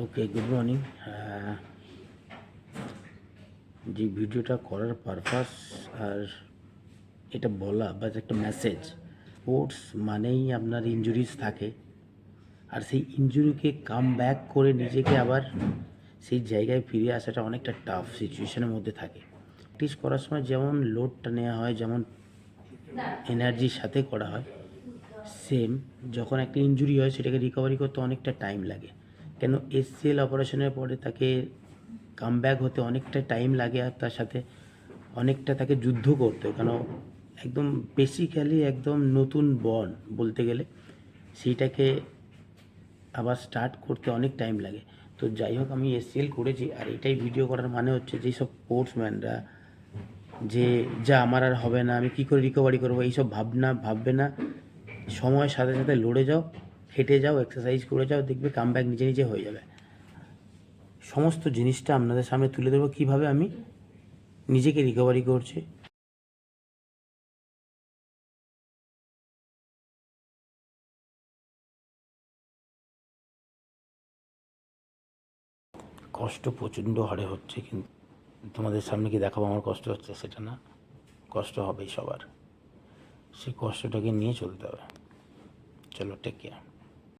ওকে, good morning. যে ভিডিওটা করার পারপাস আর এটা বলা বা একটা মেসেজ, স্পোর্টস মানেই আপনার ইনজুরিজ থাকে, আর সেই ইনজুরিকে কাম ব্যাক করে নিজেকে আবার সেই জায়গায় ফিরে আসাটা অনেকটা টাফ সিচুয়েশনের মধ্যে থাকে। প্র্যাকটিস করার সময় যেমন লোডটা নেওয়া হয়, যেমন এনার্জির সাথে করা হয়, সেম যখন একটা ইনজুরি হয় সেটাকে রিকভারি করতে অনেকটা টাইম লাগে। কেন, এসসিএল অপারেশনের পরে তাকে কামব্যাক হতে অনেকটা টাইম লাগে, আর তার সাথে অনেকটা তাকে যুদ্ধ করতে হয়। কেন, একদম বেসিক্যালি একদম নতুন বর্ন বলতে গেলে সেইটাকে আবার স্টার্ট করতে অনেক টাইম লাগে। তো যাই হোক, আমি এসসিএল করেছি, আর এটাই ভিডিও করার মানে হচ্ছে যেসব স্পোর্টসম্যানরা যে যা আমার আর হবে না, আমি কী করে রিকভারি করবো, এইসব ভাববে না। সময়ের সাথে সাথে লড়ে যাও, হেঁটে যাও, এক্সারসাইজ করে যাও, দেখবে কামব্যাক নিজে নিজে হয়ে যাবে। সমস্ত জিনিসটা আপনাদের সামনে তুলে দেবো, কীভাবে আমি নিজেকে রিকভারি করছি। কষ্ট প্রচণ্ড হারে হচ্ছে, কিন্তু তোমাদের সামনে কি দেখাবো আমার কষ্ট হচ্ছে সেটা না, কষ্ট হবেই সবার, সেই কষ্টটাকে নিয়ে চলতে হবে। চলো, টেক কেয়ার।